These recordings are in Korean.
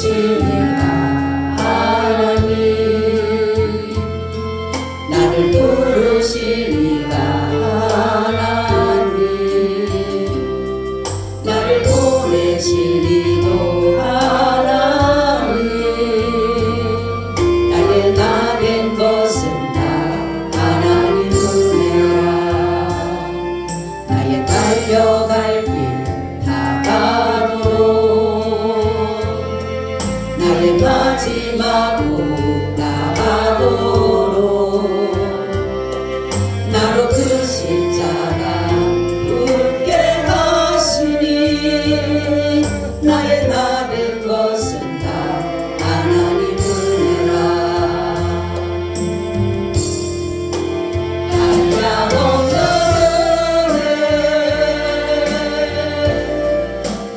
부르시니가 하나님 나를 부르시니가 하나님 나를 보내시니도 하나님 나의 나 된 것은 다 하나님 은혜라 나의 달려갈 길 나의 마지막으로 나가도록 나로 그 십자가 붙게 하시니 나의 나 된 것은 다 하나님 은혜라 한량없는 은혜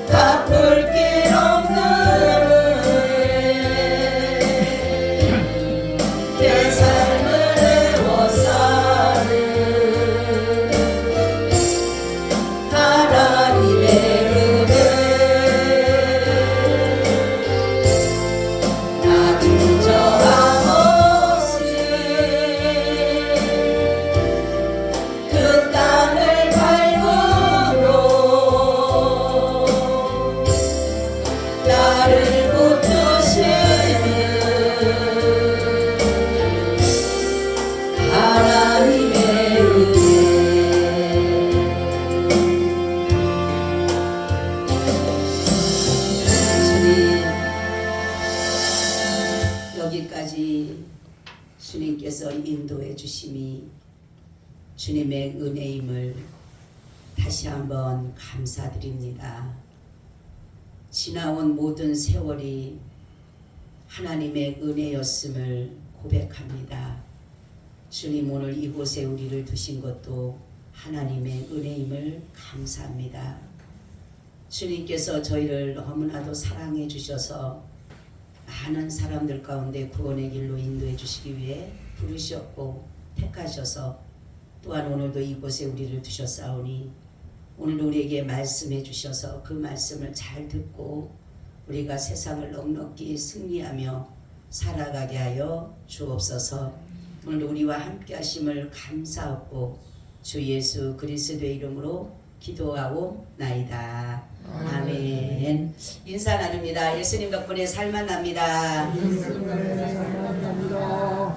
갚을 길 없는 내 삶을 애워싸는 하나님의 은혜 나 주저함 없이 그 땅을 밟음으로 나를 붙드시는 하나님의 은혜 주님 여기까지 주님께서 인도해 주심이 주님의 은혜임을 다시 한번 감사드립니다. 지나온 모든 세월이 하나님의 은혜였음을 고백합니다. 주님 오늘 이곳에 우리를 두신 것도 하나님의 은혜임을 감사합니다. 주님께서 저희를 너무나도 사랑해 주셔서 많은 사람들 가운데 구원의 길로 인도해 주시기 위해 부르셨고 택하셔서 또한 오늘도 이곳에 우리를 두셨사오니 오늘 우리에게 말씀해 주셔서 그 말씀을 잘 듣고 우리가 세상을 넉넉히 승리하며 살아가게 하여 주옵소서. 오늘 우리와 함께 하심을 감사하고 주 예수 그리스도의 이름으로 기도하옵나이다. 아멘. 인사 나눕니다. 예수님 덕분에 살만 납니다.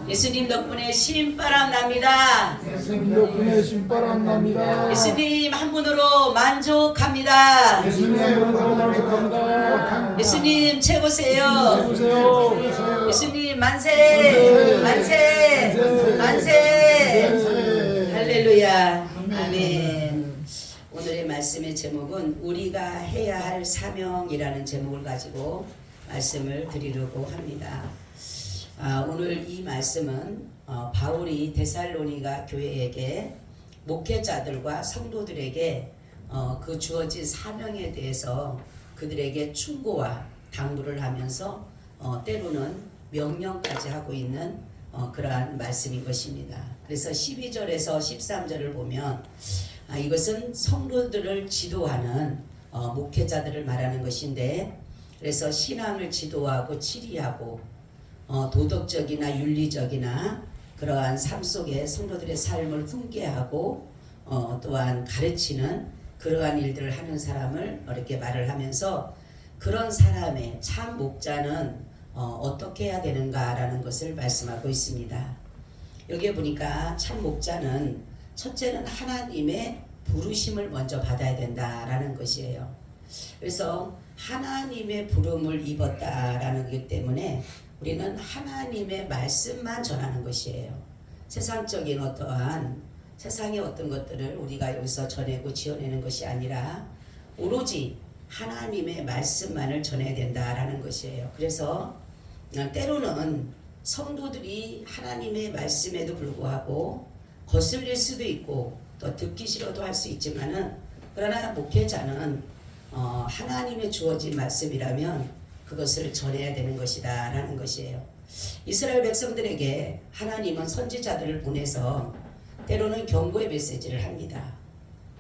예수님 덕분에 신바람 납니다. 예수님 덕분에 신바람 납니다. 예수님 한 분으로 만족합니다. 예수님 한 분으로 만족합니다. 예수님 최고세요. 최고세요. 예수님 만세 만세 만세 할렐루야. 아멘. 오늘의 말씀의 제목은 우리가 해야 할 사명이라는 제목을 가지고 말씀을 드리려고 합니다. 오늘 이 말씀은 바울이 데살로니가 교회에게 목회자들과 성도들에게 그 주어진 사명에 대해서 그들에게 충고와 당부를 하면서 때로는 명령까지 하고 있는 그러한 말씀인 것입니다. 그래서 12절에서 13절을 보면 이것은 성도들을 지도하는 목회자들을 말하는 것인데 그래서 신앙을 지도하고 치리하고 도덕적이나 윤리적이나 그러한 삶 속에 성도들의 삶을 훈계하고 또한 가르치는 그러한 일들을 하는 사람을 이렇게 말을 하면서 그런 사람의 참 목자는 어떻게 해야 되는가라는 것을 말씀하고 있습니다. 여기에 보니까 참 목자는 첫째는 하나님의 부르심을 먼저 받아야 된다라는 것이에요. 그래서 하나님의 부름을 입었다라는 것 때문에 우리는 하나님의 말씀만 전하는 것이에요. 세상적인 어떠한 세상의 어떤 것들을 우리가 여기서 전하고 지어내는 것이 아니라 오로지 하나님의 말씀만을 전해야 된다라는 것이에요. 그래서 때로는 성도들이 하나님의 말씀에도 불구하고 거슬릴 수도 있고 또 듣기 싫어도 할 수 있지만은 그러나 목회자는 하나님의 주어진 말씀이라면 그것을 전해야 되는 것이다 라는 것이에요. 이스라엘 백성들에게 하나님은 선지자들을 보내서 때로는 경고의 메시지를 합니다.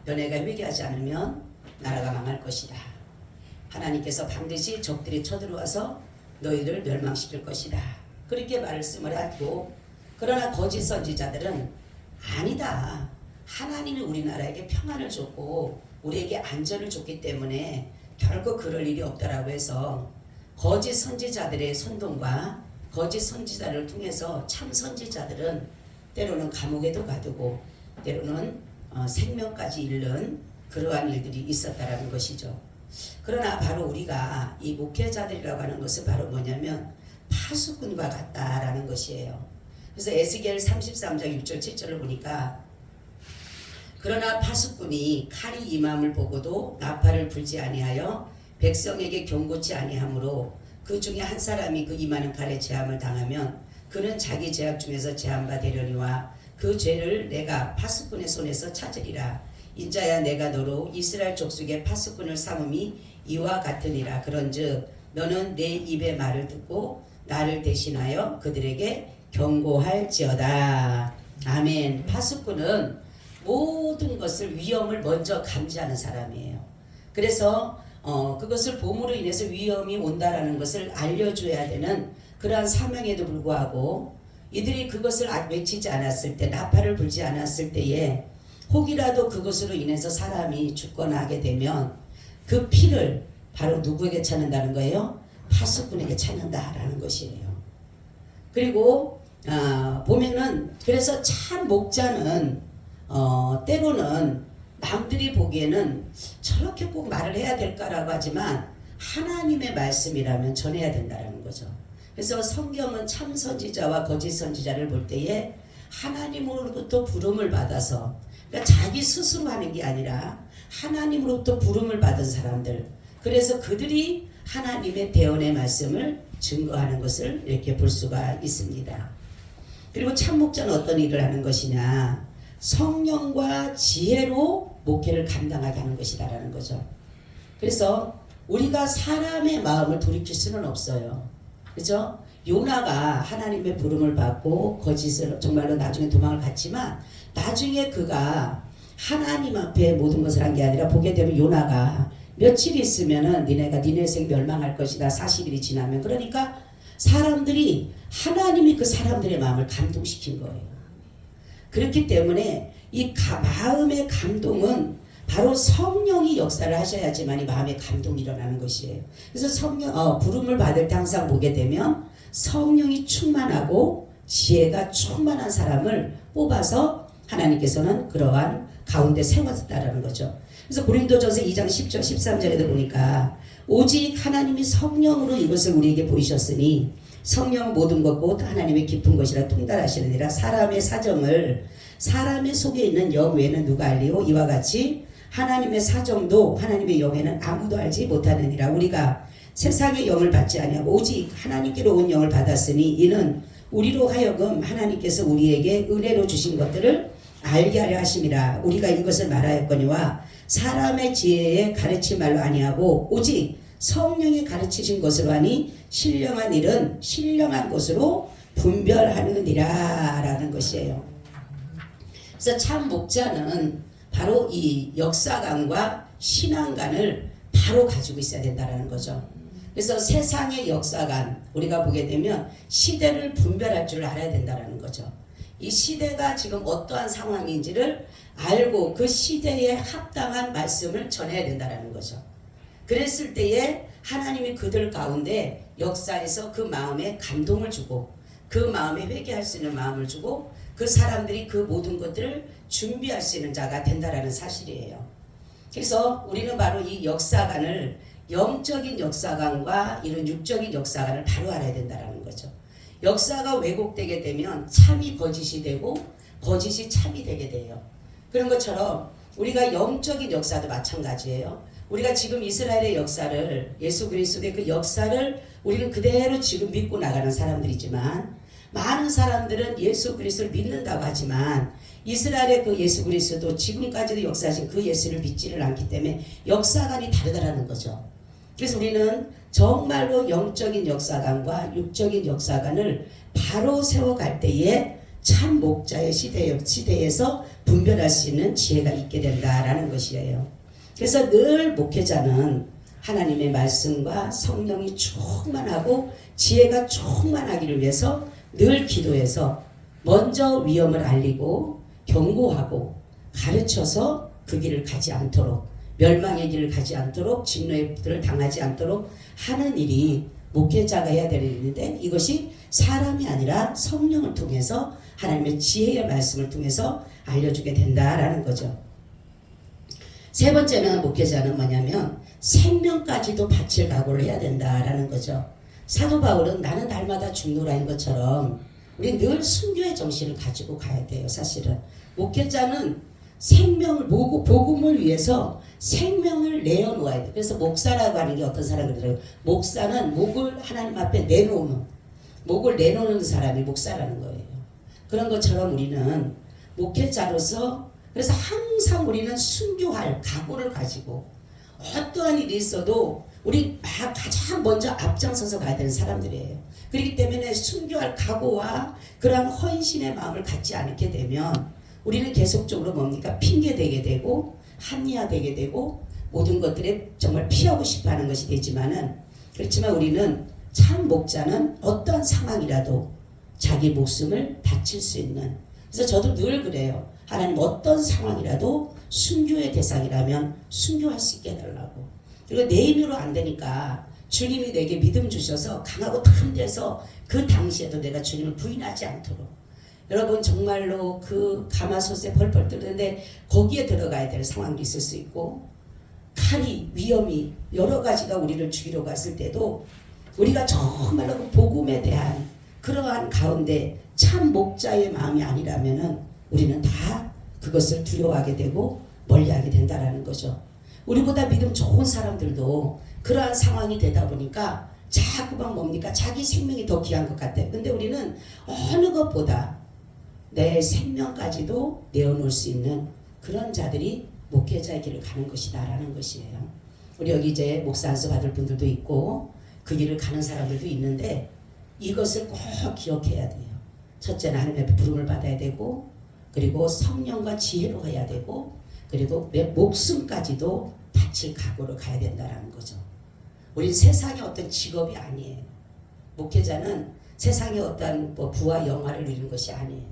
너네가 회개하지 않으면 나라가 망할 것이다. 하나님께서 반드시 적들이 쳐들어와서 너희를 멸망시킬 것이다. 그렇게 말씀을 하고, 그러나 거짓 선지자들은 아니다. 하나님이 우리나라에게 평안을 줬고 우리에게 안전을 줬기 때문에 결코 그럴 일이 없다라고 해서 거짓 선지자들의 선동과 거짓 선지자를 통해서 참 선지자들은 때로는 감옥에도 가두고 때로는 생명까지 잃는 그러한 일들이 있었다라는 것이죠. 그러나 바로 우리가 이 목회자들이라고 하는 것은 바로 뭐냐면 파수꾼과 같다라는 것이에요. 그래서 에스겔 33장 6절 7절을 보니까 그러나 파수꾼이 칼이 임함을 보고도 나팔을 불지 아니하여 백성에게 경고치 아니하므로 그 중에 한 사람이 그 임하는 칼에 제함을 당하면 그는 자기 죄악 중에서 제함바 되려니와 그 죄를 내가 파수꾼의 손에서 찾으리라. 인자야 내가 너로 이스라엘 족속의 파수꾼을 삼음이 이와 같으니라. 그런즉 너는 내 입의 말을 듣고 나를 대신하여 그들에게 경고할지어다. 아멘. 파수꾼은 모든 것을 위험을 먼저 감지하는 사람이에요. 그래서 그것을 봄으로 인해서 위험이 온다라는 것을 알려줘야 되는 그러한 사명에도 불구하고 이들이 그것을 외치지 않았을 때, 나팔을 불지 않았을 때에 혹이라도 그것으로 인해서 사람이 죽거나 하게 되면 그 피를 바로 누구에게 찾는다는 거예요? 파수꾼에게 찾는다라는 것이에요. 그리고 보면은 그래서 참 목자는 때로는 남들이 보기에는 저렇게 꼭 말을 해야 될까라고 하지만 하나님의 말씀이라면 전해야 된다는 거죠. 그래서 성경은 참 선지자와 거짓 선지자를 볼 때에 하나님으로부터 부름을 받아서, 그러니까 자기 스스로 하는 게 아니라 하나님으로부터 부름을 받은 사람들, 그래서 그들이 하나님의 대언의 말씀을 증거하는 것을 이렇게 볼 수가 있습니다. 그리고 참 목자는 어떤 일을 하는 것이냐, 성령과 지혜로 목회를 감당하게 하는 것이다라는 거죠. 그래서 우리가 사람의 마음을 돌이킬 수는 없어요. 그죠? 요나가 하나님의 부름을 받고 거짓을 정말로 나중에 도망을 갔지만 나중에 그가 하나님 앞에 모든 것을 한 게 아니라 보게 되면 요나가 며칠 있으면은 니네가 니네생 멸망할 것이다. 40일이 지나면. 그러니까 사람들이 하나님이 그 사람들의 마음을 감동시킨 거예요. 그렇기 때문에 이 마음의 감동은 바로 성령이 역사를 하셔야지만 이 마음의 감동이 일어나는 것이에요. 그래서 성령 부름을 받을 때 항상 보게 되면 성령이 충만하고 지혜가 충만한 사람을 뽑아서 하나님께서는 그러한 가운데 세웠다라는 거죠. 그래서 고린도전서 2장 10절 13절에도 보니까 오직 하나님이 성령으로 이것을 우리에게 보이셨으니 성령 모든 것 곧 하나님의 깊은 것이라 통달하시느니라. 사람의 사정을 사람의 속에 있는 영 외에는 누가 알리오? 이와 같이 하나님의 사정도 하나님의 영에는 아무도 알지 못하느니라. 우리가 세상의 영을 받지 아니하고 오직 하나님께로 온 영을 받았으니 이는 우리로 하여금 하나님께서 우리에게 은혜로 주신 것들을 알게 하려 하심이라. 우리가 이것을 말하였거니와 사람의 지혜에 가르친 말로 아니하고 오직 성령이 가르치신 것으로 하니 신령한 일은 신령한 것으로 분별하느니라 라는 것이에요. 그래서 참 목자는 바로 이 역사관과 신앙관을 바로 가지고 있어야 된다는 거죠. 그래서 세상의 역사관, 우리가 보게 되면 시대를 분별할 줄 알아야 된다는 거죠. 이 시대가 지금 어떠한 상황인지를 알고 그 시대에 합당한 말씀을 전해야 된다는 거죠. 그랬을 때에 하나님이 그들 가운데 역사에서 그 마음에 감동을 주고 그 마음에 회개할 수 있는 마음을 주고 그 사람들이 그 모든 것들을 준비할 수 있는 자가 된다라는 사실이에요. 그래서 우리는 바로 이 역사관을 영적인 역사관과 이런 육적인 역사관을 바로 알아야 된다라는 거죠. 역사가 왜곡되게 되면 참이 거짓이 되고 거짓이 참이 되게 돼요. 그런 것처럼 우리가 영적인 역사도 마찬가지예요. 우리가 지금 이스라엘의 역사를, 예수 그리스도의 그 역사를 우리는 그대로 지금 믿고 나가는 사람들이지만 많은 사람들은 예수 그리스도를 믿는다고 하지만 이스라엘의 그 예수 그리스도 지금까지도 역사하신 그 예수를 믿지를 않기 때문에 역사관이 다르다라는 거죠. 그래서 우리는 정말로 영적인 역사관과 육적인 역사관을 바로 세워갈 때에 참 목자의 시대에서 분별할 수 있는 지혜가 있게 된다라는 것이에요. 그래서 늘 목회자는 하나님의 말씀과 성령이 충만하고 지혜가 충만하기를 위해서 늘 기도해서 먼저 위험을 알리고 경고하고 가르쳐서 그 길을 가지 않도록, 멸망의 길을 가지 않도록, 진노의 길을 당하지 않도록 하는 일이 목회자가 해야 되는 일인데, 이것이 사람이 아니라 성령을 통해서 하나님의 지혜의 말씀을 통해서 알려주게 된다라는 거죠. 세 번째는 목회자는 뭐냐면 생명까지도 바칠 각오를 해야 된다라는 거죠. 사도 바울은 나는 날마다 죽노라인 것처럼 우리 늘 순교의 정신을 가지고 가야 돼요. 사실은 목회자는 생명을, 복음을 위해서 생명을 내어놓아야 돼요. 그래서 목사라고 하는 게 어떤 사람들은, 목사는 목을 하나님 앞에 내놓는, 목을 내놓는 사람이 목사라는 거예요. 그런 것처럼 우리는 목회자로서, 그래서 항상 우리는 순교할 각오를 가지고 어떠한 일이 있어도 우리 가장 먼저 앞장서서 가야 되는 사람들이에요. 그렇기 때문에 순교할 각오와 그러한 헌신의 마음을 갖지 않게 되면 우리는 계속적으로 뭡니까? 핑계대게 되고 합리화되게 되고 모든 것들에 정말 피하고 싶어하는 것이 되지만은, 그렇지만 우리는 참 목자는 어떠한 상황이라도 자기 목숨을 바칠 수 있는, 그래서 저도 늘 그래요. 하나님 어떤 상황이라도 순교의 대상이라면 순교할 수 있게 해달라고. 그리고 내 힘으로 안 되니까 주님이 내게 믿음 주셔서 강하고 탐대서 그 당시에도 내가 주님을 부인하지 않도록. 여러분 정말로 그 가마솥에 펄펄 끓는데 거기에 들어가야 될 상황도 있을 수 있고, 칼이, 위험이 여러 가지가 우리를 죽이러 갔을 때도 우리가 정말로 그 복음에 대한 그러한 가운데 참 목자의 마음이 아니라면은 우리는 다 그것을 두려워하게 되고 멀리하게 된다라는 거죠. 우리보다 믿음 좋은 사람들도 그러한 상황이 되다 보니까 자꾸만 뭡니까? 자기 생명이 더 귀한 것 같아요. 근데 우리는 어느 것보다 내 생명까지도 내어놓을 수 있는 그런 자들이 목회자의 길을 가는 것이다 라는 것이에요. 우리 여기 이제 목사 안수 받을 분들도 있고 그 길을 가는 사람들도 있는데, 이것을 꼭 기억해야 돼요. 첫째는 하나님의 부름을 받아야 되고, 그리고 성령과 지혜로 해야 되고, 그리고 내 목숨까지도 바칠 각오로 가야 된다는 거죠. 우린 세상의 어떤 직업이 아니에요. 목회자는 세상의 어떤 부와 영화를 누리는 것이 아니에요.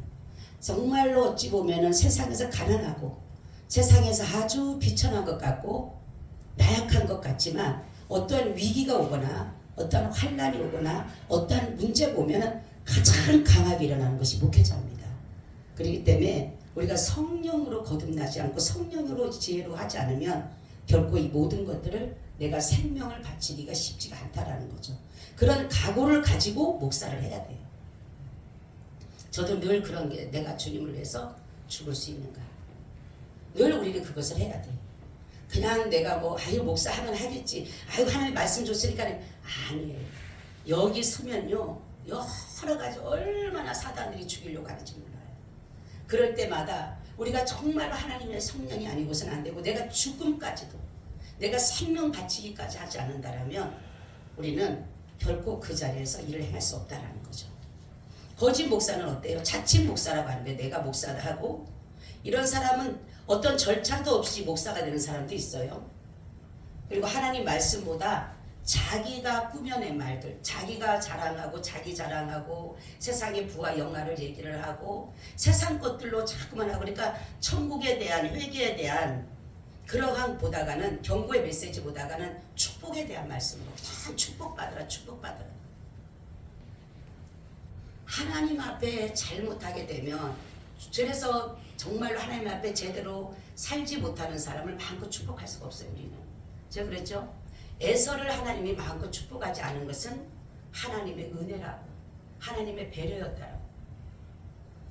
정말로 어찌 보면은 세상에서 가난하고 세상에서 아주 비천한 것 같고 나약한 것 같지만, 어떠한 위기가 오거나 어떠한 환난이 오거나 어떠한 문제가 오면은 가장 강하게 일어나는 것이 목회자입니다. 그렇기 때문에 우리가 성령으로 거듭나지 않고 성령으로 지혜로 하지 않으면 결코 이 모든 것들을 내가 생명을 바치기가 쉽지가 않다라는 거죠. 그런 각오를 가지고 목사를 해야 돼요. 저도 늘 그런 게, 내가 주님을 위해서 죽을 수 있는가. 늘 우리는 그것을 해야 돼. 그냥 내가 아유 목사 하면 하겠지, 아유 하나님 말씀 줬으니까, 아니에요. 여기 서면요 여러 가지 얼마나 사단들이 죽이려고 하는지 몰라요. 그럴 때마다 우리가 정말 하나님의 성령이 아니고서는 안 되고, 내가 죽음까지도 내가 생명 바치기까지 하지 않는다라면 우리는 결코 그 자리에서 일을 행할 수 없다라는 거죠. 거짓 목사는 어때요? 자칭 목사라고 하는데 내가 목사를 하고, 이런 사람은 어떤 절차도 없이 목사가 되는 사람도 있어요. 그리고 하나님 말씀보다 자기가 꾸며낸 말들, 자기가 자랑하고 자기 자랑하고 세상의 부와 영화를 얘기를 하고 세상 것들로 자꾸만 하고, 그러니까 천국에 대한, 회개에 대한 그러한 보다가는, 경고의 메시지 보다가는 축복에 대한 말씀으로 참 축복받으라 축복받으라. 하나님 앞에 잘못하게 되면, 그래서 정말로 하나님 앞에 제대로 살지 못하는 사람을 마음껏 축복할 수가 없어요. 우리는 제가 그랬죠. 에서를 하나님이 마음껏 축복하지 않은 것은 하나님의 은혜라고, 하나님의 배려였다라고.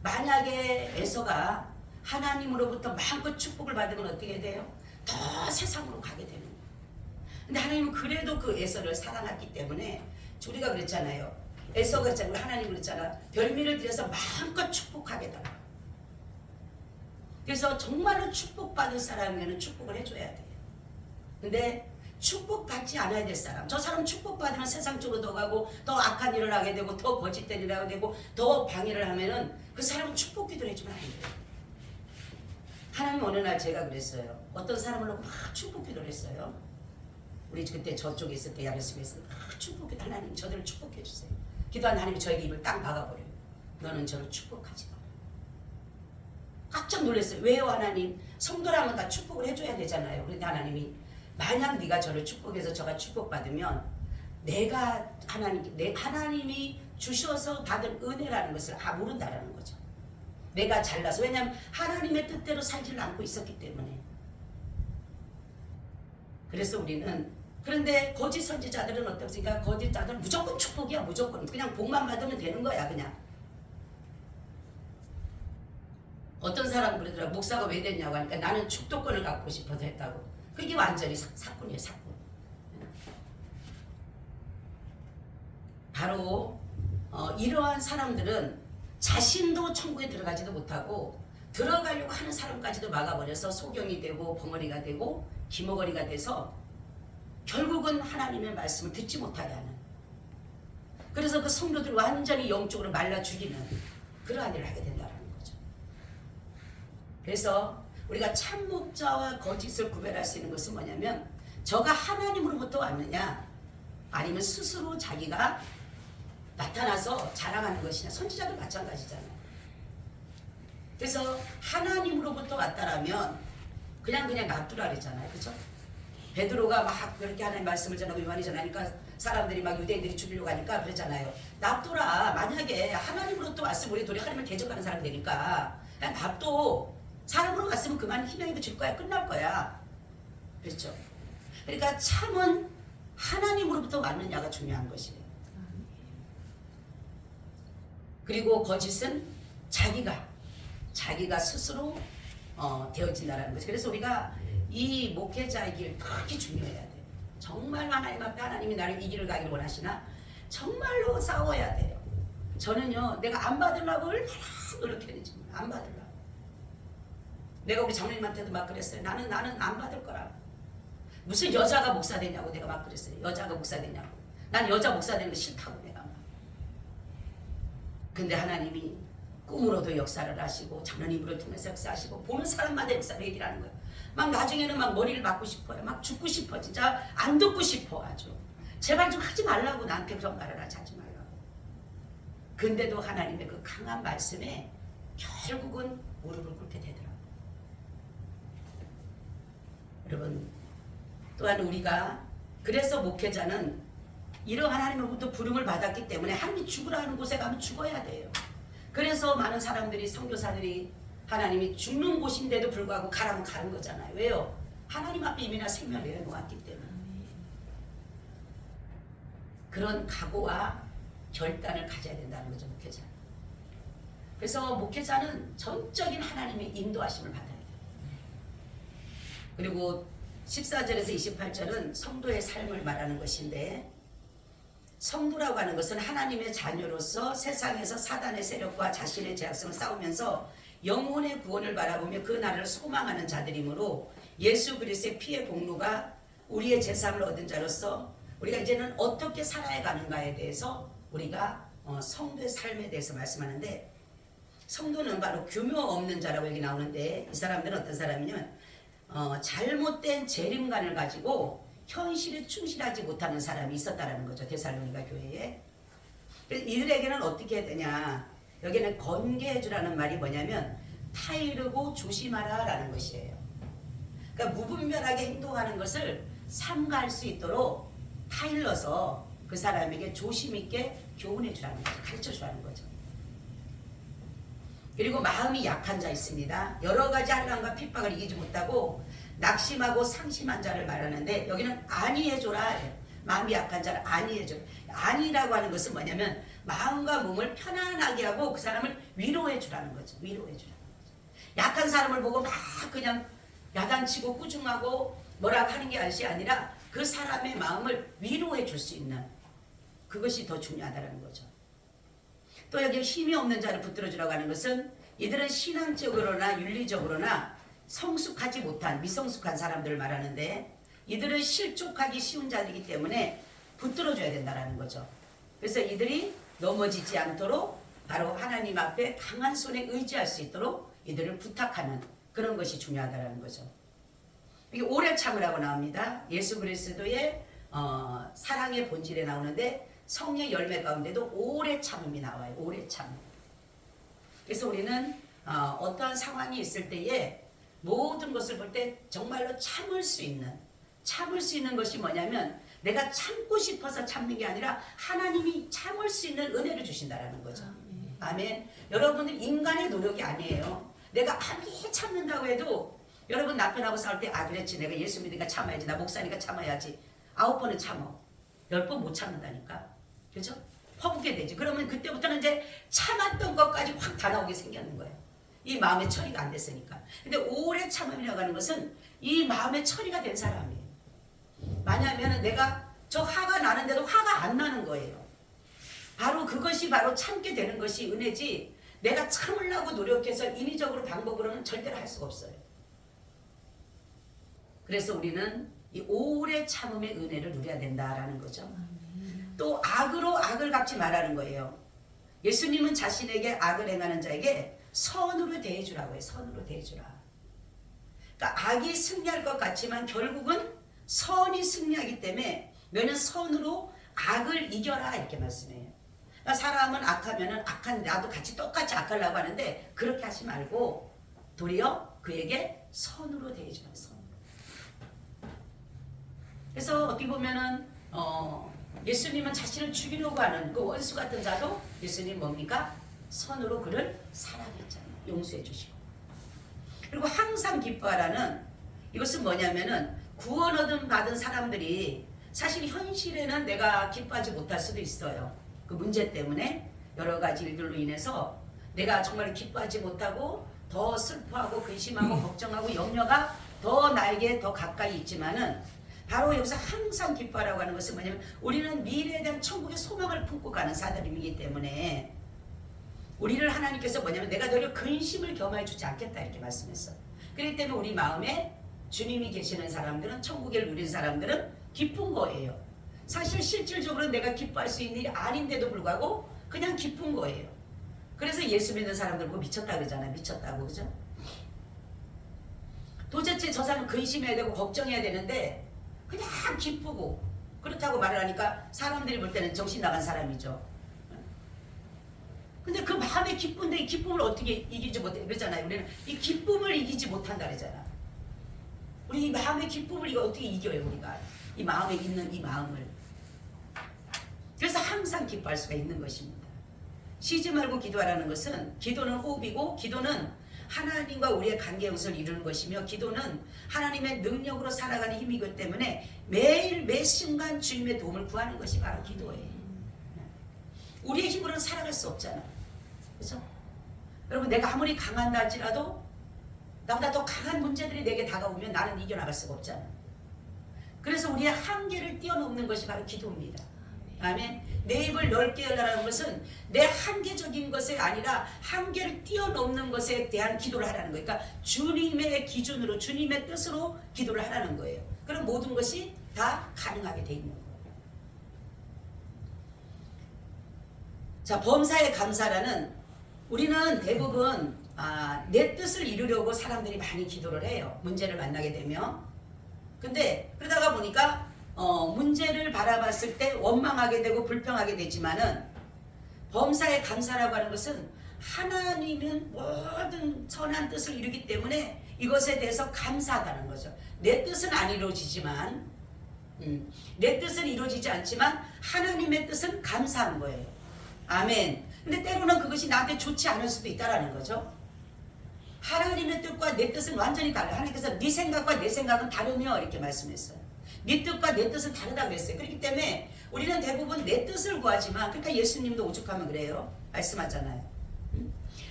만약에 에서가 하나님으로부터 마음껏 축복을 받으면 어떻게 돼요? 더 세상으로 가게 되는 거예요. 근데 하나님은 그래도 그 에서를 사랑했기 때문에, 우리가 그랬잖아요. 에서가 그랬잖아요. 하나님 그랬잖아. 별미를 들여서 마음껏 축복하겠다. 그래서 정말로 축복받을 사람에게는 축복을 해줘야 돼요. 근데 축복받지 않아야 될 사람, 저 사람 축복받으면 세상 쪽으로 더 가고 더 악한 일을 하게 되고 더 거짓된 일을 하게 되고 더 방해를 하면은 그 사람은 축복 기도를 해주면 안 돼요. 하나님 어느 날 제가 그랬어요. 어떤 사람을 놓고 막 축복 기도를 했어요. 우리 그때 저쪽에 있을 때 야베스에서 축복해 하나님 저들을 축복해 주세요. 기도한 하나님이 저에게 입을 딱 막아버려요. 너는 저를 축복하지 마. 깜짝 놀랐어요. 왜요 하나님? 성도라면 다 축복을 해줘야 되잖아요. 그런데 하나님이 만약 네가 저를 축복해서 저가 축복받으면 내가 하나님이 주셔서 받은 은혜라는 것을 모른다라는 거죠. 내가 잘나서 왜냐하면 하나님의 뜻대로 살지를 않고 있었기 때문에. 그래서 우리는 그런데 거짓 선지자들은 어떻습니까? 거짓 자들은 무조건 축복이야. 무조건 그냥 복만 받으면 되는 거야. 그냥 어떤 사람은 그러더라고. 목사가 왜 됐냐고 하니까 나는 축도권을 갖고 싶어서 했다고. 그게 완전히 사건이에요. 사건. 바로 이러한 사람들은 자신도 천국에 들어가지도 못하고 들어가려고 하는 사람까지도 막아버려서 소경이 되고 벙어리가 되고 기머거리가 돼서 결국은 하나님의 말씀을 듣지 못하게 하는, 그래서 그 성도들 완전히 영적으로 말라 죽이는 그러한 일을 하게 된다는 거죠. 그래서 우리가 참 목자와 거짓을 구별할 수 있는 것은 뭐냐면 저가 하나님으로부터 왔느냐 아니면 스스로 자기가 나타나서 자랑하는 것이냐. 선지자도 마찬가지잖아요. 그래서 하나님으로부터 왔다라면 그냥 놔두라 그랬잖아요. 그렇죠? 베드로가 막 그렇게 하나님 말씀을 전하고 요한이 전하니까 사람들이 막 유대인들이 죽이려고 하니까 그랬잖아요. 놔두라. 만약에 하나님으로부터 왔으면 우리 둘이 하나님을 대적하는 사람 되니까 그냥 놔둬. 사람으로 갔으면 그만 희명이 질 거야. 끝날 거야. 그렇죠? 그러니까 참은 하나님으로부터 왔느냐가 중요한 것이에요. 그리고 거짓은 자기가 스스로 되어진다는 거죠. 그래서 우리가 이 목회자의 길 특히 중요해야 돼요. 정말 하나님 앞에 하나님이 나를 이 길을 가기를 원하시나 정말로 싸워야 돼요. 저는요 내가 안 받으려고 얼마나 노력했는지 안 받으려고. 내가 우리 장로님한테도 막 그랬어요. 나는 안 받을 거라고. 무슨 여자가 목사 되냐고 내가 막 그랬어요. 여자가 목사 되냐고. 난 여자 목사 되는 거 싫다고 내가 막. 근데 하나님이 꿈으로도 역사를 하시고 장로님으로 통해서 역사하시고 보는 사람마다 역사를 얘기하는 거예요. 막 나중에는 막 머리를 맞고 싶어요. 막 죽고 싶어. 진짜 안 듣고 싶어 아주. 제발 좀 하지 말라고 나한테 그런 말을 하지 말라고. 근데도 하나님의 그 강한 말씀에 결국은 무릎을 꿇게 되더라고요. 여러분 또한 우리가 그래서 목회자는 이런 하나님으로부터 부름을 받았기 때문에 하나님이 죽으라 하는 곳에 가면 죽어야 돼요. 그래서 많은 사람들이 선교사들이 하나님이 죽는 곳인데도 불구하고 가라면 가는 거잖아요. 왜요? 하나님 앞에 이미나 생명을 내려놓았기 때문에. 그런 각오와 결단을 가져야 된다는 거죠. 목회자. 그래서 목회자는 전적인 하나님의 인도하심을 받아야 돼요. 그리고 14절에서 28절은 성도의 삶을 말하는 것인데, 성도라고 하는 것은 하나님의 자녀로서 세상에서 사단의 세력과 자신의 죄악성을 싸우면서 영혼의 구원을 바라보며 그 나라를 소망하는 자들이므로 예수 그리스도의 피의 공로가 우리의 제삼을 얻은 자로서 우리가 이제는 어떻게 살아야 가는가에 대해서 우리가 성도의 삶에 대해서 말씀하는데, 성도는 바로 규모 없는 자라고 여기 나오는데, 이 사람들은 어떤 사람이냐면 잘못된 재림관을 가지고 현실에 충실하지 못하는 사람이 있었다라는 거죠. 데살로니가 교회에. 이들에게는 어떻게 해야 되냐. 여기는 건개해주라는 말이 뭐냐면 타이르고 조심하라 라는 것이에요. 그러니까 무분별하게 행동하는 것을 삼가할 수 있도록 타일러서 그 사람에게 조심 있게 교훈해 주라는 거죠. 가르쳐 주라는 거죠. 그리고 마음이 약한 자 있습니다. 여러 가지 환난과 핍박을 이기지 못하고 낙심하고 상심한 자를 말하는데, 여기는 안위해줘라. 마음이 약한 자를 안위해줘. 안위라고 하는 것은 뭐냐면 마음과 몸을 편안하게 하고 그 사람을 위로해주라는 거죠. 위로해주라는 거죠. 약한 사람을 보고 막 그냥 야단치고 꾸중하고 뭐라고 하는 게 아니라 그 사람의 마음을 위로해 줄 수 있는, 그것이 더 중요하다는 거죠. 또 여기 힘이 없는 자를 붙들어주라고 하는 것은 이들은 신앙적으로나 윤리적으로나 성숙하지 못한 미성숙한 사람들을 말하는데, 이들은 실족하기 쉬운 자들이기 때문에 붙들어줘야 된다는 거죠. 그래서 이들이 넘어지지 않도록 바로 하나님 앞에 강한 손에 의지할 수 있도록 이들을 부탁하는 그런 것이 중요하다는 거죠. 이게 오래 참으라고 나옵니다. 예수 그리스도의 사랑의 본질에 나오는데 성령 열매 가운데도 오래 참음이 나와요. 오래 참음. 그래서 우리는 어떠한 상황이 있을 때에 모든 것을 볼 때 정말로 참을 수 있는 것이 뭐냐면 내가 참고 싶어서 참는 게 아니라 하나님이 참을 수 있는 은혜를 주신다라는 거죠. 아멘. 여러분들 인간의 노력이 아니에요. 내가 아무리 참는다고 해도 여러분 남편하고 싸울 때 그랬지 내가 예수 믿으니까 참아야지 나 목사니까 참아야지 9번은 참어 10번 못 참는다니까. 그죠? 퍼붓게 되지. 그러면 그때부터는 이제 참았던 것까지 확 다 나오게 생겼는 거예요. 이 마음의 처리가 안 됐으니까. 근데 오래 참음이라고 하는 것은 이 마음의 처리가 된 사람이에요. 만약에 내가 저 화가 나는데도 화가 안 나는 거예요. 바로 그것이 바로 참게 되는 것이 은혜지 내가 참으려고 노력해서 인위적으로 방법으로는 절대로 할 수가 없어요. 그래서 우리는 이 오래 참음의 은혜를 누려야 된다라는 거죠. 또 악으로 악을 갚지 말라는 거예요. 예수님은 자신에게 악을 행하는 자에게 선으로 대해주라고 해요. 선으로 대해주라. 그러니까 악이 승리할 것 같지만 결국은 선이 승리하기 때문에 너는 선으로 악을 이겨라 이렇게 말씀해요. 그러니까 사람은 악하면은 악한 나도 같이 똑같이 악하려고 하는데 그렇게 하지 말고 도리어 그에게 선으로 대해주라. 선으로. 그래서 어떻게 보면은 예수님은 자신을 죽이려고 하는 그 원수 같은 자도 예수님 뭡니까? 선으로 그를 사랑했잖아요. 용서해 주시고. 그리고 항상 기뻐하라는 이것은 뭐냐면은 구원 얻은 받은 사람들이 사실 현실에는 내가 기뻐하지 못할 수도 있어요. 그 문제 때문에 여러 가지 일들로 인해서 내가 정말 기뻐하지 못하고 더 슬퍼하고 근심하고 걱정하고 염려가 더 나에게 더 가까이 있지만은 바로 여기서 항상 기뻐하라고 하는 것은 뭐냐면 우리는 미래에 대한 천국의 소망을 품고 가는 사람이기 때문에 우리를 하나님께서 뭐냐면 내가 너를 근심을 겸하여 주지 않겠다 이렇게 말씀했어. 그렇기 때문에 우리 마음에 주님이 계시는 사람들은 천국에 누린 사람들은 기쁜 거예요. 사실 실질적으로 내가 기뻐할 수 있는 일이 아닌데도 불구하고 그냥 기쁜 거예요. 그래서 예수 믿는 사람들 보고 미쳤다 그러잖아요. 미쳤다고 그죠? 도대체 저 사람 근심해야 되고 걱정해야 되는데 그냥 기쁘고 그렇다고 말을 하니까 사람들이 볼 때는 정신 나간 사람이죠. 근데 그 마음에 기쁜데 이 기쁨을 어떻게 이기지 못해 그러잖아요. 우리는 이 기쁨을 이기지 못한다 그러잖아. 우리 이 마음의 기쁨을 이거 어떻게 이겨요 우리가 이 마음에 있는 이 마음을. 그래서 항상 기뻐할 수가 있는 것입니다. 쉬지 말고 기도하라는 것은 기도는 호흡이고 기도는 하나님과 우리의 관계 연습을 이루는 것이며 기도는 하나님의 능력으로 살아가는 힘이기 때문에 매일 매 순간 주님의 도움을 구하는 것이 바로 기도예요. 우리의 힘으로는 살아갈 수 없잖아. 그렇죠? 여러분 내가 아무리 강한다 할지라도 나보다 더 강한 문제들이 내게 다가오면 나는 이겨나갈 수가 없잖아. 그래서 우리의 한계를 뛰어넘는 것이 바로 기도입니다. 아멘. 내 입을 넓게 열라는 것은 내 한계적인 것이 아니라 한계를 뛰어넘는 것에 대한 기도를 하라는 거예요. 그러니까 주님의 기준으로 주님의 뜻으로 기도를 하라는 거예요. 그럼 모든 것이 다 가능하게 돼 있는 거예요. 자, 범사에 감사라는 우리는 대부분 내 뜻을 이루려고 사람들이 많이 기도를 해요. 문제를 만나게 되면. 근데 그러다가 보니까 문제를 바라봤을 때 원망하게 되고 불평하게 되지만은 범사에 감사라고 하는 것은 하나님은 모든 선한 뜻을 이루기 때문에 이것에 대해서 감사하다는 거죠. 내 뜻은 안 이루어지지만 내 뜻은 이루어지지 않지만 하나님의 뜻은 감사한 거예요. 아멘. 근데 때로는 그것이 나한테 좋지 않을 수도 있다라는 거죠. 하나님의 뜻과 내 뜻은 완전히 달라요. 하나님께서 네 생각과 내 생각은 다르며 이렇게 말씀했어요. 네 뜻과 내 뜻은 다르다고 했어요. 그렇기 때문에 우리는 대부분 내 뜻을 구하지만 그러니까 예수님도 오죽하면 그래요. 말씀하잖아요.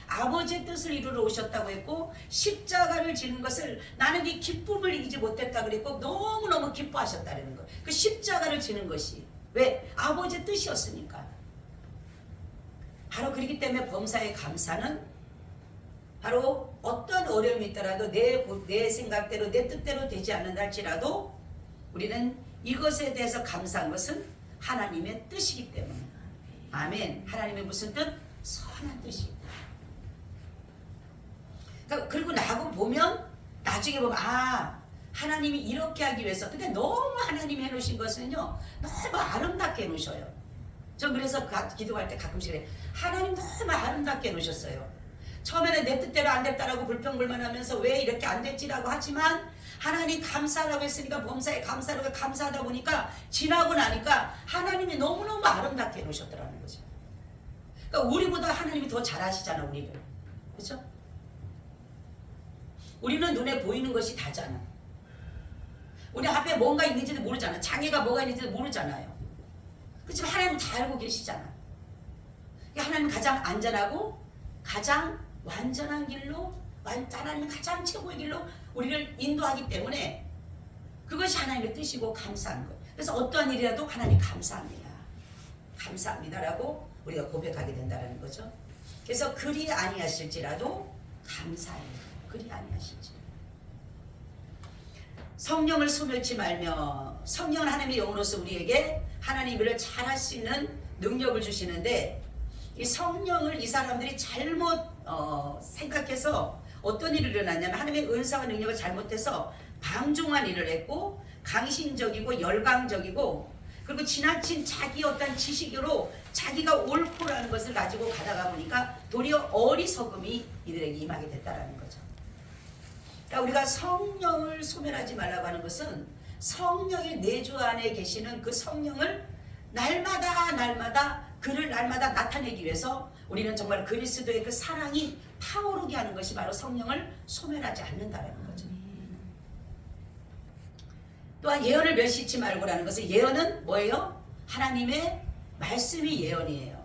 아버지의 뜻을 이루러 오셨다고 했고 십자가를 지는 것을 나는 이 기쁨을 이기지 못했다 그랬고 너무너무 기뻐하셨다는 거예요. 그 십자가를 지는 것이 왜? 아버지의 뜻이었으니까. 바로 그렇기 때문에 범사의 감사는 바로 어떤 어려움이 있더라도 내 생각대로 내 뜻대로 되지 않는다 할지라도 우리는 이것에 대해서 감사한 것은 하나님의 뜻이기 때문에. 아멘. 하나님의 무슨 뜻? 선한 뜻이다. 그러니까 그리고 나하고 보면 나중에 보면 하나님이 이렇게 하기 위해서. 근데 너무 하나님이 해놓으신 것은요 너무 아름답게 해놓으셔요. 전 그래서 기도할 때 가끔씩 그래. 하나님 너무 아름답게 해놓으셨어요. 처음에는 내 뜻대로 안 됐다라고 불평불만하면서 왜 이렇게 안 됐지라고 하지만 하나님 감사하라고 했으니까 범사에 감사하라고 감사하다 보니까 지나고 나니까 하나님이 너무너무 아름답게 해놓으셨더라는 거죠. 그러니까 우리보다 하나님이 더 잘하시잖아 우리를. 그렇죠? 우리는 눈에 보이는 것이 다잖아. 우리 앞에 뭔가 있는지도 모르잖아. 장애가 뭐가 있는지도 모르잖아요. 그렇지만 하나님은 다 알고 계시잖아. 하나님은 가장 안전하고 가장 완전한 길로 하나님은 가장 최고의 길로 우리를 인도하기 때문에 그것이 하나님의 뜻이고 감사한 거예요. 그래서 어떠한 일이라도 하나님 감사합니다. 감사합니다라고 우리가 고백하게 된다는 거죠. 그래서 그리 아니하실지라도 감사해요. 그리 아니하실지. 성령을 소멸치 말며 성령은 하나님의 영으로서 우리에게 하나님 일을 잘할 수 있는 능력을 주시는데 이 성령을 이 사람들이 잘못 생각해서 어떤 일이 일어났냐면 하나님의 은사와 능력을 잘못해서 방종한 일을 했고 강신적이고 열광적이고 그리고 지나친 자기 어떤 지식으로 자기가 옳고라는 것을 가지고 가다가 보니까 도리어 어리석음이 이들에게 임하게 됐다라는 거죠. 그러니까 우리가 성령을 소멸하지 말라고 하는 것은 성령의 내주 안에 계시는 그 성령을 날마다 그를 날마다 나타내기 위해서 우리는 정말 그리스도의 그 사랑이 타오르게 하는 것이 바로 성령을 소멸하지 않는다는 거죠. 또한 예언을 멸시치 말고라는 것은 예언은 뭐예요? 하나님의 말씀이 예언이에요.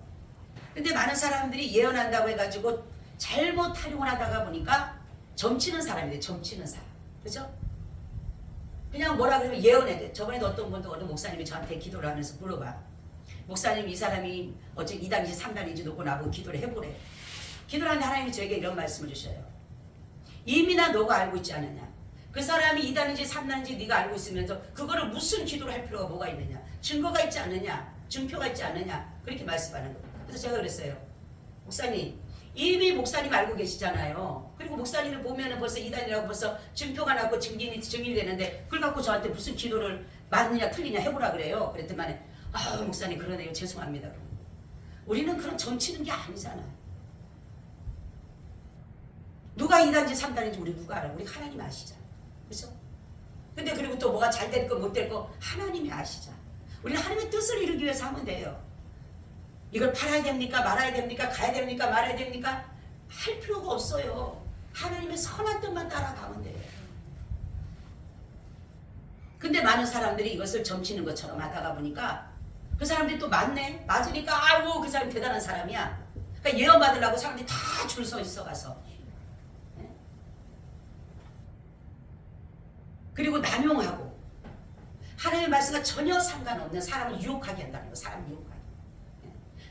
근데 많은 사람들이 예언한다고 해가지고 잘못 활용을 하다가 보니까 점치는 사람이 돼. 점치는 사람. 그죠? 그냥 뭐라 그러면 예언해야 돼. 저번에도 어떤 목사님이 저한테 기도를 하면서 물어봐. 목사님 이 사람이 어째 2단인지 3단인지 놓고 나보고 기도를 해보래. 기도를 하는데 하나님이 저에게 이런 말씀을 주셔요. 이미나 너가 알고 있지 않느냐. 그 사람이 2단인지 3단인지 네가 알고 있으면서 그거를 무슨 기도를 할 필요가 뭐가 있느냐. 증거가 있지 않느냐. 증표가 있지 않느냐. 그렇게 말씀하는 거예요. 그래서 제가 그랬어요. 목사님 이미 목사님 알고 계시잖아요. 그리고 목사님을 보면은 벌써 2단이라고 벌써 증표가 나고 증인이 되는데 그걸 갖고 저한테 무슨 기도를 맞느냐 틀리냐 해보라 그래요. 그랬더니 목사님 그러네요. 죄송합니다. 우리는 그런 점치는 게 아니잖아요. 누가 2단지 3단인지 우리 누가 알아? 우리 하나님 아시잖아요. 그렇죠? 근데 그리고 또 뭐가 잘 될 거 못 될 거 하나님이 아시잖아요. 우리는 하나님의 뜻을 이루기 위해서 하면 돼요. 이걸 팔아야 됩니까? 말아야 됩니까? 가야 됩니까? 말아야 됩니까? 할 필요가 없어요. 하나님의 선한 뜻만 따라가면 돼요. 근데 많은 사람들이 이것을 점치는 것처럼 하다가 보니까 그 사람들이 또 맞네? 맞으니까 아이고 그 사람이 대단한 사람이야. 그러니까 예언 받으려고 사람들이 다 줄 서 있어 가서. 그리고 남용하고 하나님의 말씀과 전혀 상관없는 사람을 유혹하게 한다는 거. 사람을 유혹하게.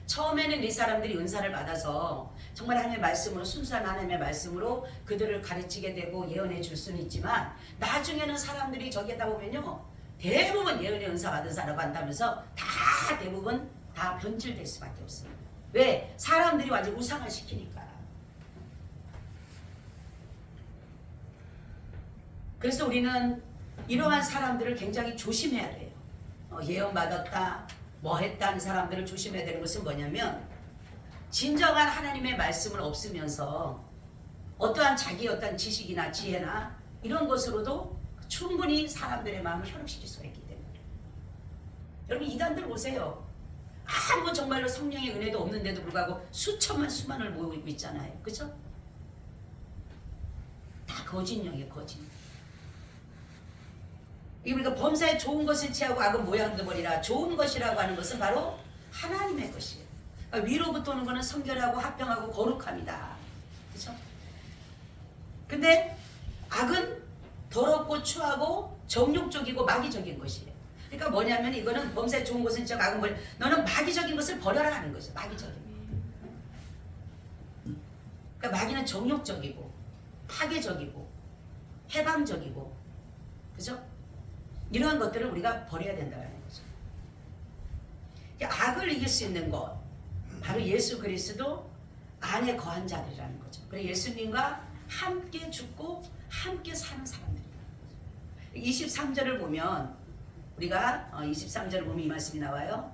처음에는 이 사람들이 은사를 받아서 정말 하나님의 말씀으로 순수한 하나님의 말씀으로 그들을 가르치게 되고 예언해 줄 수는 있지만 나중에는 사람들이 저기에다 보면요 대부분 예언의 은사 받은 사람이라고 한다면서 다 대부분 다 변질될 수밖에 없습니다. 왜? 사람들이 완전 우상을 시키니까. 그래서 우리는 이러한 사람들을 굉장히 조심해야 돼요. 예언 받았다 뭐 했다는 사람들을 조심해야 되는 것은 뭐냐면 진정한 하나님의 말씀을 없으면서 어떠한 자기 어떤 지식이나 지혜나 이런 것으로도 충분히 사람들의 마음을 현혹시킬 수가 있기 때문에 여러분 이단들 보세요. 아무 정말로 성령의 은혜도 없는데도 불구하고 수천만 수만을 모이고 있잖아요. 그렇죠? 다 거짓령이에요. 거짓. 이 우리가 범사에 좋은 것을 취하고 악은 모양도 버리라. 좋은 것이라고 하는 것은 바로 하나님의 것이에요. 그러니까 위로부터 오는 것은 성결하고 합평하고 거룩합니다. 그렇죠? 근데 악은 더럽고 추하고 정욕적이고 마귀적인 것이에요. 그러니까 뭐냐면 이거는 범사에 좋은 것은 취하고 악은 버리라. 너는 마귀적인 것을 버려라 하는 거죠. 마귀적인. 그러니까 마귀는 정욕적이고 파괴적이고 해방적이고 그죠? 이러한 것들을 우리가 버려야 된다는 거죠. 악을 이길 수 있는 것 바로 예수 그리스도 안에 거한 자들이라는 거죠. 그래서 예수님과 함께 죽고 함께 사는 사람들이라는 거죠. 23절을 보면 우리가 23절을 보면 이 말씀이 나와요.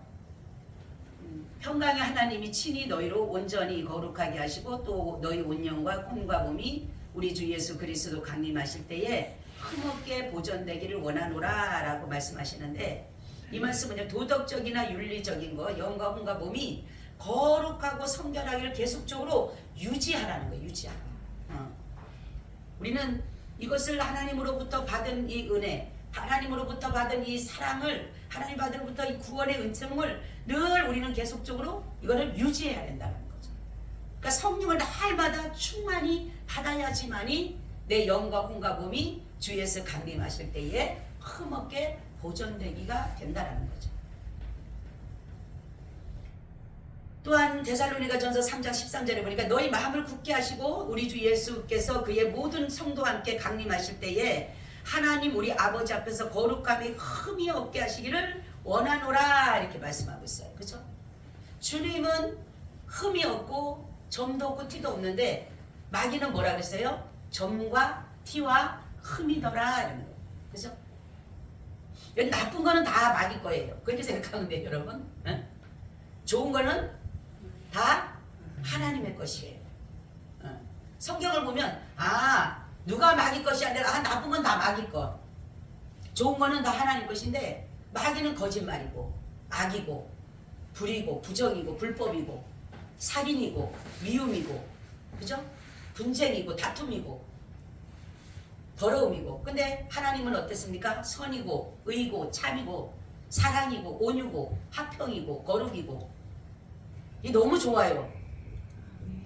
평강의 하나님이 친히 너희로 온전히 거룩하게 하시고 또 너희 온영과 꿈과 몸이 우리 주 예수 그리스도 강림하실 때에 흠없게 보존되기를 원하노라 라고 말씀하시는데, 이 말씀은 도덕적이나 윤리적인 거, 영과 혼과 몸이 거룩하고 성결하기를 계속적으로 유지하라는 거예요. 유지하라. 우리는 이것을 하나님으로부터 받은 이 은혜, 하나님으로부터 받은 이 사랑을, 하나님 받으로부터 이 구원의 은총을 늘 우리는 계속적으로 이거를 유지해야 된다는 거죠. 그러니까 성령을 날마다 충만히 받아야지만이 내 영과 혼과 몸이 주 예수 강림하실 때에 흠없게 보존되기가 된다는 거죠. 또한 데살로니가전서 3장 13절에 보니까 너희 마음을 굳게 하시고 우리 주 예수께서 그의 모든 성도와 함께 강림하실 때에 하나님 우리 아버지 앞에서 거룩함이 흠이 없게 하시기를 원하노라 이렇게 말씀하고 있어요. 그렇죠? 주님은 흠이 없고 점도 없고 티도 없는데 마귀는 뭐라 그랬어요? 점과 티와 흠이더라 이런 거예요. 그렇죠? 나쁜 거는 다 마귀 거예요. 그렇게 생각하면 돼요, 여러분. 응? 좋은 거는 다 하나님의 것이에요. 성경을 보면 누가 마귀 것이 아니라 나쁜 건 다 마귀 것, 좋은 거는 다 하나님 것인데 마귀는 거짓말이고 악이고 불이고 부정이고 불법이고 살인이고 미움이고, 그죠? 분쟁이고 다툼이고 더러움이고. 근데 하나님은 어땠습니까? 선이고 의고 참이고 사랑이고 온유고 화평이고 거룩이고. 이 너무 좋아요.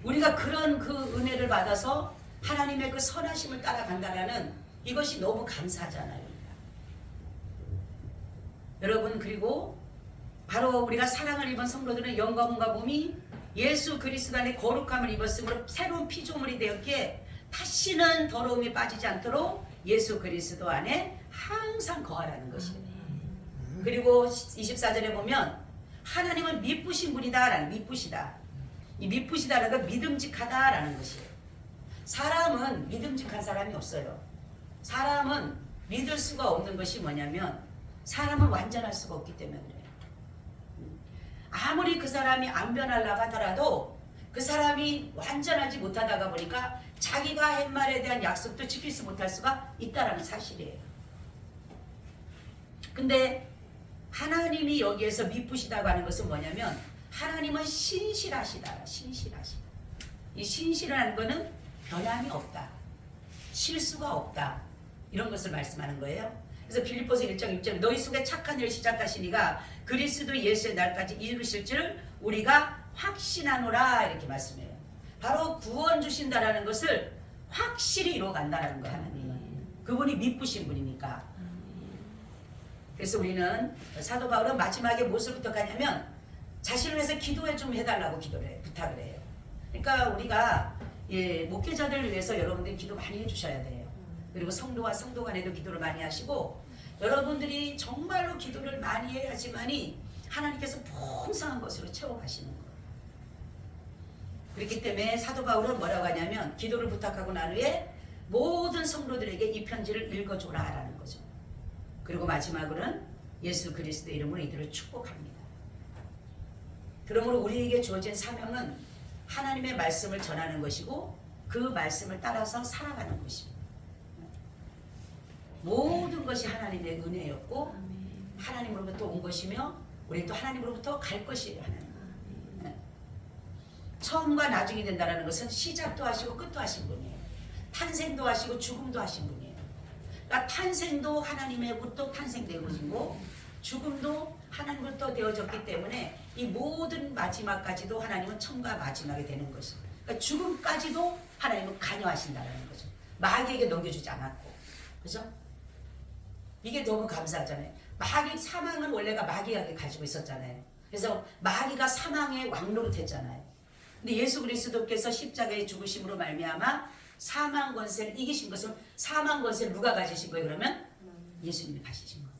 우리가 그런 그 은혜를 받아서 하나님의 그 선하심을 따라간다는 이것이 너무 감사하잖아요. 여러분, 그리고 바로 우리가 사랑을 입은 성도들은 영과 혼과 몸이 예수 그리스도 안에 거룩함을 입었으므로 새로운 피조물이 되었기에 다시는 더러움이 빠지지 않도록 예수 그리스도 안에 항상 거하라는 것이에요. 그리고 24절에 보면 하나님은 미쁘신 분이다라는, 미쁘시다. 이 미쁘시다라는 건 믿음직하다라는 것이에요. 사람은 믿음직한 사람이 없어요. 사람은 믿을 수가 없는 것이 뭐냐면 사람은 완전할 수가 없기 때문에 그래요. 아무리 그 사람이 안 변하려고 하더라도 그 사람이 완전하지 못하다가 보니까 자기가 한 말에 대한 약속도 지키지 못할 수가 있다는 사실이에요. 근데 하나님이 여기에서 미쁘시다고 하는 것은 뭐냐면 하나님은 신실하시다. 신실하시다. 이 신실하는 것은 변함이 없다. 실수가 없다. 이런 것을 말씀하는 거예요. 그래서 빌립보서 1장 6절에 너희 속에 착한 일을 시작하시니가 그리스도 예수의 날까지 이루실 줄 우리가 확신하노라 이렇게 말씀해요. 바로 구원 주신다라는 것을 확실히 이루어간다는 거예요. 하나님은. 그분이 미쁘신 분이니까. 그래서 우리는 사도 바울은 마지막에 무엇을 부탁하냐면 자신을 위해서 기도해 좀 해달라고 부탁을 해요. 그러니까 우리가 목회자들을 위해서 여러분들이 기도 많이 해주셔야 돼요. 그리고 성도와 성도 간에도 기도를 많이 하시고 여러분들이 정말로 기도를 많이 해야지만이 하나님께서 풍성한 것으로 채워가시는 거예요. 그렇기 때문에 사도 바울은 뭐라고 하냐면 기도를 부탁하고 난 후에 모든 성도들에게 이 편지를 읽어줘라 라는 거죠. 그리고 마지막으로는 예수 그리스도의 이름으로 이들을 축복합니다. 그러므로 우리에게 주어진 사명은 하나님의 말씀을 전하는 것이고 그 말씀을 따라서 살아가는 것입니다. 모든 것이 하나님의 은혜였고 하나님으로부터 온 것이며 우리는 또 하나님으로부터 갈 것이에요. 하나님. 처음과 나중이 된다는 것은 시작도 하시고 끝도 하신 분이에요. 탄생도 하시고 죽음도 하신 분이에요. 그러니까 탄생도 하나님으로부터 탄생된 것이고 죽음도 하나님으로부터 되어졌기 때문에 이 모든 마지막까지도 하나님은 처음과 마지막이 되는 것이에요. 그러니까 죽음까지도 하나님은 관여하신다는 거죠. 마귀에게 넘겨주지 않았고. 그죠? 이게 너무 감사하잖아요. 마귀, 사망은 원래가 마귀가 가지고 있었잖아요. 그래서 마귀가 사망의 왕노릇했잖아요. 근데 예수 그리스도께서 십자가에 죽으심으로 말미암아 사망 권세를 이기신 것은 사망 권세를 누가 가지신 거예요? 그러면 예수님이 가지신 거예요.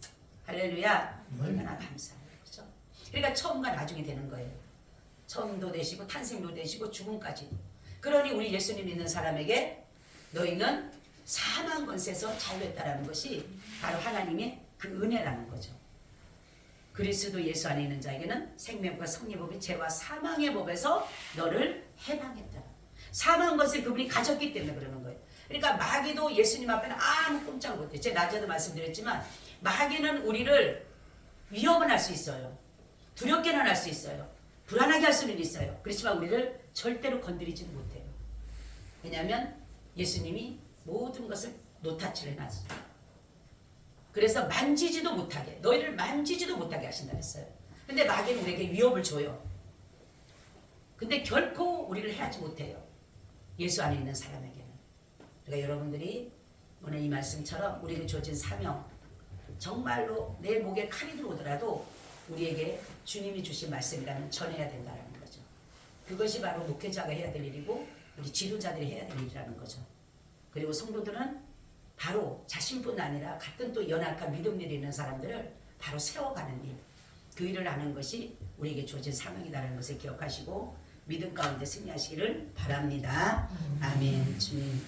할렐루야. 얼마나 감사해요. 그렇죠? 그러니까 처음과 나중이 되는 거예요. 처음도 되시고 탄생도 되시고 죽음까지. 그러니 우리 예수님 믿는 사람에게 너희는 사망 권세에서 자유했다라는 것이 바로 하나님의 그 은혜라는 거죠. 그리스도 예수 안에 있는 자에게는 생명과 성리법이 죄와 사망의 법에서 너를 해방했다. 사망 것을 그분이 가졌기 때문에 그러는 거예요. 그러니까 마귀도 예수님 앞에는 아무 꼼짝 못해요. 제가 낮에도 말씀드렸지만 마귀는 우리를 위협은 할 수 있어요. 두렵게는 할 수 있어요. 불안하게 할 수는 있어요. 그렇지만 우리를 절대로 건드리지는 못해요. 왜냐하면 예수님이 모든 것을 노타치를 해놨어요. 그래서 만지지도 못하게, 너희를 만지지도 못하게 하신다 했어요. 근데 마귀는 우리에게 위협을 줘요. 근데 결코 우리를 해하지 못해요. 예수 안에 있는 사람에게는. 그러니까 여러분들이 오늘 이 말씀처럼 우리에게 주어진 사명, 정말로 내 목에 칼이 들어오더라도 우리에게 주님이 주신 말씀이라면 전해야 된다는 거죠. 그것이 바로 목회자가 해야 될 일이고 우리 지도자들이 해야 될 일이라는 거죠. 그리고 성도들은 바로 자신뿐 아니라 같은 또 연약한 믿음들이 있는 사람들을 바로 세워가는 일, 그 일을 하는 것이 우리에게 주어진 사명이라는 것을 기억하시고 믿음 가운데 승리하시기를 바랍니다. 아멘. 주님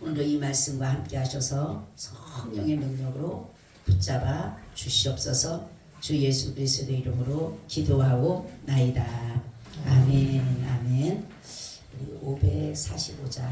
오늘도 이 말씀과 함께 하셔서 성령의 능력으로 붙잡아 주시옵소서. 주 예수 그리스도의 이름으로 기도하고 나이다. 아멘. 아멘. 우리 545장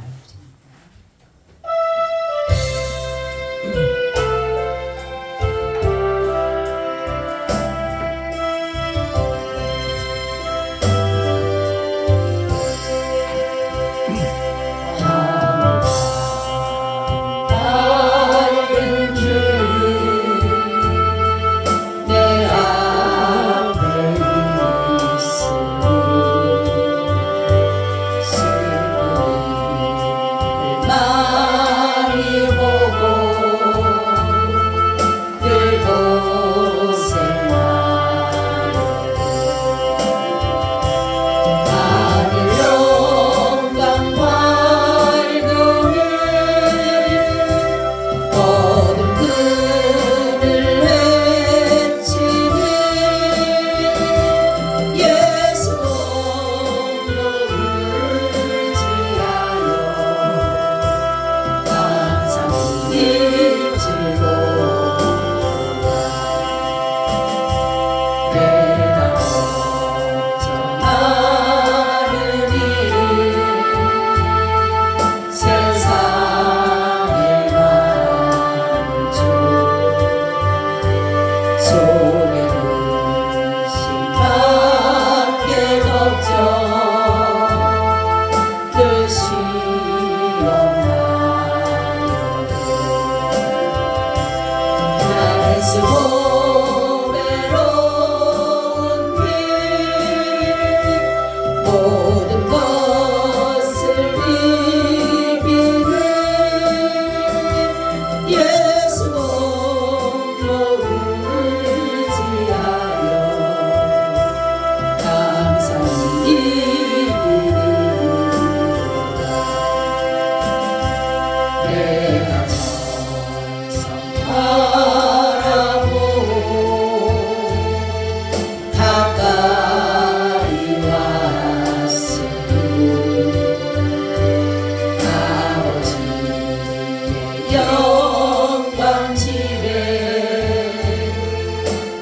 영광 집에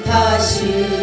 다시